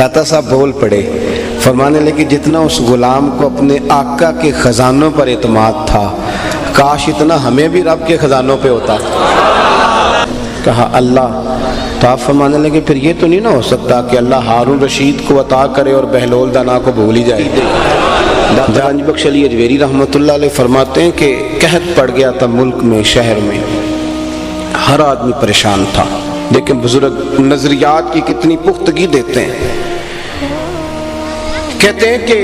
داتا صاحب بول پڑے، فرمانے لگے جتنا اس غلام کو اپنے آقا کے خزانوں پر اعتماد تھا، کاش اتنا ہمیں بھی رب کے خزانوں پہ ہوتا۔ کہا اللہ، تو آپ فرمانے لگے پھر یہ تو نہیں نہ ہو سکتا کہ اللہ ہارون رشید کو عطا کرے اور بہلول دانا کو بھول ہی جائے۔ دانش بخش علی اجویری رحمۃ اللہ علیہ فرماتے ہیں کہ قحط پڑ گیا تھا ملک میں، شہر میں، ہر آدمی پریشان تھا۔ لیکن بزرگ نظریات کی کتنی پختگی دیتے ہیں، کہتے ہیں کہ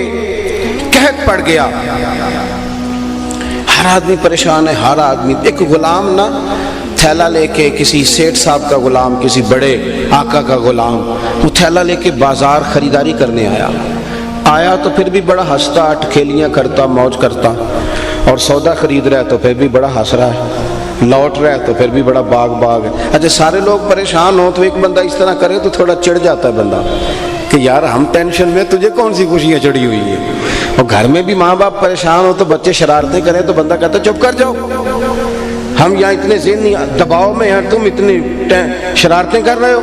قحط پڑ گیا، ہر آدمی پریشان ہے، ہر آدمی۔ ایک غلام نا تھیلا لے کے، کسی سیٹھ صاحب کا غلام، کسی بڑے آقا کا غلام، وہ تھیلا لے کے بازار خریداری کرنے آیا تو پھر بھی بڑا ہنستا، ٹکھیلیاں کرتا، موج کرتا، اور سودا خرید رہا ہے تو پھر بھی بڑا ہنس رہا ہے، لوٹ رہا ہے تو پھر بھی بڑا باغ ہے۔ اچھا سارے لوگ پریشان ہوں تو ایک بندہ اس طرح کرے تو تھوڑا چڑھ جاتا ہے بندہ کہ یار ہم ٹینشن میں، تجھے کون سی خوشیاں چڑھی ہوئی ہیں؟ اور گھر میں بھی ماں باپ پریشان ہو تو بچے شرارتیں کریں تو بندہ کہتا ہے چپ کر جاؤ، ہم یہاں اتنے ذہنی دباؤ میں ہیں، تم اتنی شرارتیں کر رہے ہو۔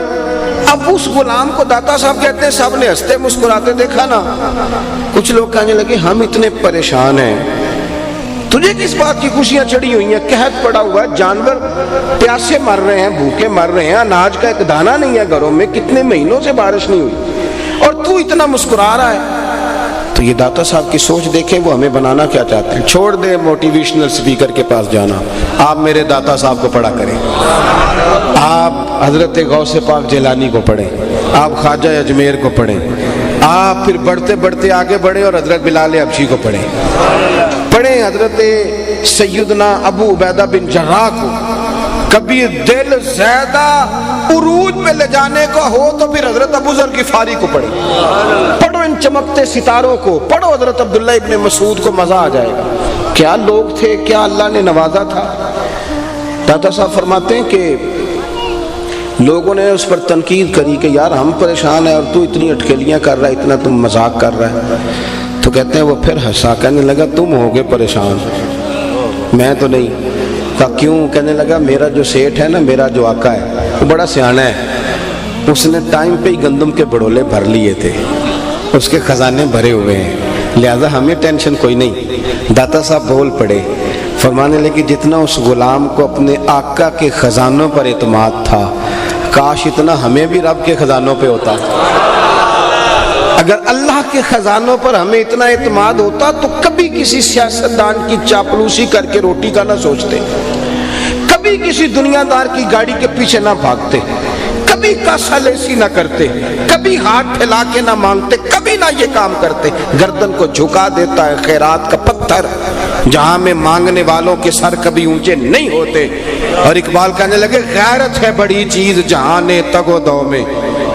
اب اس غلام کو داتا صاحب کہتے ہیں سب نے ہنستے مسکراتے دیکھا نا، کچھ لوگ کہنے لگے ہم اتنے پریشان ہیں، تجھے کس بات کی خوشیاں چڑھی ہوئی ہیں؟ قحط پڑا ہوا ہے، جانور پیاسے مر رہے ہیں، بھوکے مر رہے ہیں، اناج کا ایک دانہ نہیں ہے گھروں میں، کتنے مہینوں سے بارش نہیں ہوئی، اور تو اتنا مسکرا رہا ہے۔ تو یہ داتا صاحب کی سوچ دیکھیں، وہ ہمیں بنانا کیا چاہتے ہیں۔ چھوڑ دے موٹیویشنل سپیکر کے پاس جانا، آپ میرے داتا صاحب کو پڑھا کریں، آپ حضرت غوث پاک جیلانی کو پڑھیں، آپ خواجہ اجمیر کو پڑھیں، آپ پھر بڑھتے بڑھتے آگے بڑھیں اور حضرت بلال حبشی کو پڑھیں، حضرت سیدنا ابو عبیدہ بن جراح کو۔ کبھی دل زیادہ عروج میں لے جانے کا ہو تو پھر حضرت ابو ذر غفاری کو پڑھو ان چمکتے ستاروں کو، پڑھو حضرت عبداللہ ابن مسعود کو، مزہ آ جائے گا۔ کیا لوگ تھے، کیا اللہ نے نوازا تھا۔ داتا صاحب فرماتے ہیں کہ لوگوں نے اس پر تنقید کری کہ یار ہم پریشان ہیں اور تو اتنی اٹکیلیاں کر رہا ہے، اتنا تم مذاق کر رہا ہے۔ تو کہتے ہیں وہ پھر ہنسا، کہنے لگا تم ہوگے پریشان، میں تو نہیں۔ کہا کیوں؟ کہنے لگا میرا جو سیٹھ ہے نا، میرا جو آقا ہے وہ بڑا سیانا ہے، اس نے ٹائم پہ ہی گندم کے بڑولے بھر لیے تھے، اس کے خزانے بھرے ہوئے ہیں، لہذا ہمیں ٹینشن کوئی نہیں۔ داتا صاحب بول پڑے، فرمانے لگے جتنا اس غلام کو اپنے آقا کے خزانوں پر اعتماد تھا، کاش اتنا ہمیں بھی رب کے خزانوں پہ ہوتا۔ اگر اللہ کے خزانوں پر ہمیں اتنا اعتماد ہوتا تو کبھی کسی سیاستدان کی چاپلوسی کر کے روٹی کا نہ سوچتے، کبھی کسی دنیا دار کی گاڑی کے پیچھے نہ بھاگتے، کبھی کاسا لیسی نہ کرتے، کبھی ہاتھ پھیلا کے نہ مانگتے، کبھی نہ یہ کام کرتے۔ گردن کو جھکا دیتا ہے خیرات کا پتھر، جہاں میں مانگنے والوں کے سر کبھی اونچے نہیں ہوتے۔ اور اقبال کہنے لگے غیرت ہے بڑی چیز جہان تگ و دو میں،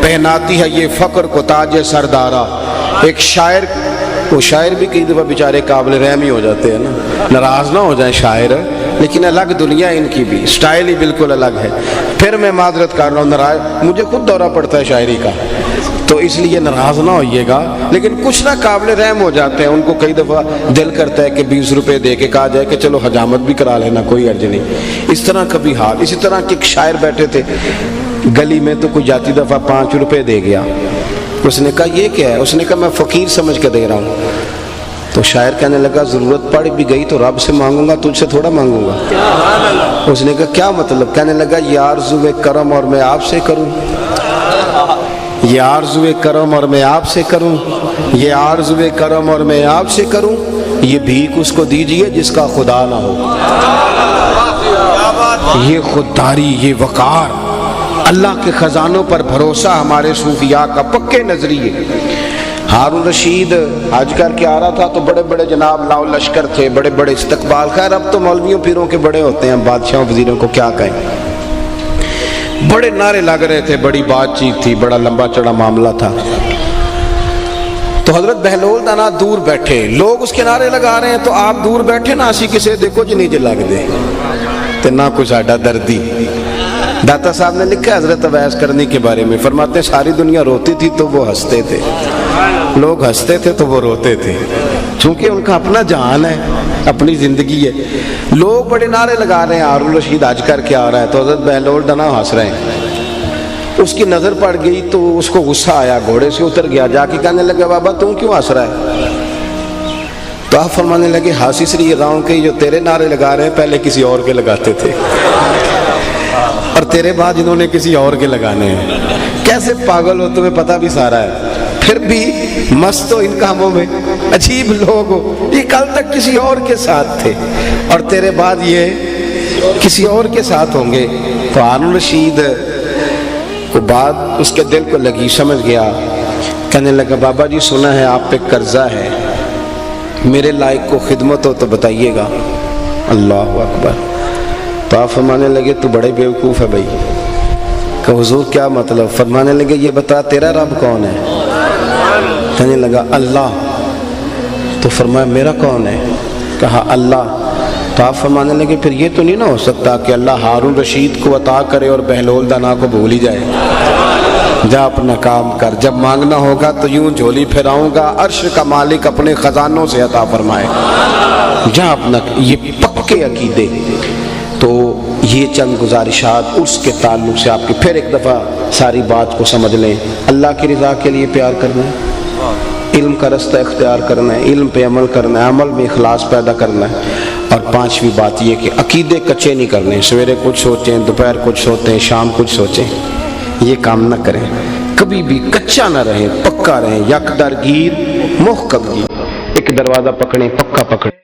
پہناتی ہے یہ فقر کو تاج سردارا۔ ایک شاعر، وہ شاعر بھی کئی دفعہ بیچارے قابل رحم ہی ہو جاتے ہیں نا، ناراض نہ ہو جائیں شاعر، لیکن الگ دنیا ان کی بھی، سٹائل ہی بالکل الگ ہے۔ پھر میں معذرت کر رہا ہوں، ناراض مجھے خود دورہ پڑتا ہے شاعری کا، تو اس لیے ناراض نہ ہوئیے گا، لیکن کچھ نہ قابل رحم ہو جاتے ہیں، ان کو کئی دفعہ دل کرتا ہے کہ 20 روپے دے کے کہا جائے کہ چلو حجامت بھی کرا لینا، کوئی حرج نہیں۔ اس طرح کبھی حال، اسی طرح کہ ایک شاعر بیٹھے تھے گلی میں، تو کوئی جاتی دفعہ 5 روپے دے گیا، اس نے کہا یہ کیا ہے؟ اس نے کہا میں فقیر سمجھ کے دے رہا ہوں۔ تو شاعر کہنے لگا ضرورت پڑ بھی گئی تو رب سے مانگوں گا، تجھ سے تھوڑا مانگوں گا۔ اس نے کہا کیا مطلب؟ کہنے لگا یہ آرزوئے کرم اور میں آپ سے کروں، یہ آرزوئے کرم اور میں آپ سے کروں، یہ آرزوئے کرم اور میں آپ سے کروں، یہ بھیک اس کو دیجئے جس کا خدا نہ ہو۔ یہ خودداری، یہ وقار، اللہ کے خزانوں پر بھروسہ ہمارے صوفیاء کا پکے نظریے۔ ہارون رشید حج کر کے آ رہا تھا تو بڑے بڑے جناب لاؤ لشکر تھے، بڑے بڑے استقبال۔ خیر اب تو مولویوں پیروں کے بڑے ہوتے ہیں، بادشاہوں وزیروں کو کیا کہیں، بڑے نعرے لگ رہے تھے، بڑی بات چیت تھی، بڑا لمبا چڑا معاملہ تھا۔ تو حضرت بہلول دانا دور بیٹھے، لوگ اس کے نعرے لگا رہے ہیں تو آپ دور بیٹھے نا، اسی کسے دیکھو جی نیچے لگ دے تے نہ کوئی ساڈا دردی۔ داتا صاحب نے لکھا حضرت اویس کرنی کے بارے میں، فرماتے ہیں ساری دنیا روتی تھی تو وہ ہنستے تھے، لوگ ہنستے تھے تو وہ روتے تھے، چونکہ ان کا اپنا جہان ہے، اپنی زندگی ہے۔ لوگ بڑے نعرے لگا رہے ہیں، ہارون رشید حج کر کے آ رہا ہے تو حضرت بہلول دانا ہنس رہے ہیں۔ اس کی نظر پڑ گئی تو اس کو غصہ آیا، گھوڑے سے اتر گیا، جا کے کہنے لگا بابا تم کیوں ہنس رہا ہے؟ تو آپ فرمانے لگے ہنس اس لیے رہا ہوں کہ جو تیرے نعرے لگا رہے ہیں پہلے کسی اور کے لگاتے تھے، اور تیرے بعد انہوں نے کسی اور کے لگانے ہیں۔ کیسے پاگل ہو، تمہیں پتہ بھی سارا ہے، پھر بھی مست ہو ان کاموں میں، عجیب لوگ ہو، یہ کل تک کسی اور کے ساتھ تھے اور تیرے بعد یہ کسی اور کے ساتھ ہوں گے۔ تو ہارون رشید کو بات اس کے دل کو لگی، سمجھ گیا، کہنے لگا بابا جی سنا ہے آپ پہ قرضہ ہے، میرے لائق کو خدمت ہو تو بتائیے گا۔ اللہ اکبر۔ تو آپ فرمانے لگے تو بڑے بیوقوف ہے بھائی۔ کہ حضور کیا مطلب؟ فرمانے لگے یہ بتا تیرا رب کون ہے؟ کہنے لگا اللہ۔ تو فرمایا میرا کون ہے؟ کہا اللہ۔ تو آپ فرمانے لگے پھر یہ تو نہیں نہ ہو سکتا کہ اللہ ہارون رشید کو عطا کرے اور بہلول دانا کو بھول ہی جائے؟ جا اپنا کام کر، جب مانگنا ہوگا تو یوں جھولی پھیراؤں گا، عرش کا مالک اپنے خزانوں سے عطا فرمائے۔ جا اپنا، یہ پکے عقیدے۔ تو یہ چند گزارشات اس کے تعلق سے آپ کی، پھر ایک دفعہ ساری بات کو سمجھ لیں۔ اللہ کی رضا کے لیے پیار کرنا ہے، علم کا رستہ اختیار کرنا ہے، علم پہ عمل کرنا ہے، عمل میں اخلاص پیدا کرنا ہے، اور پانچویں بات یہ کہ عقیدے کچے نہیں کرنے، سویرے کچھ سوچیں، دوپہر کچھ سوچیں، شام کچھ سوچیں، یہ کام نہ کریں، کبھی بھی کچا نہ رہیں، پکا رہیں، یک درگیر محکم گیر، ایک دروازہ پکڑیں پکا پکڑیں۔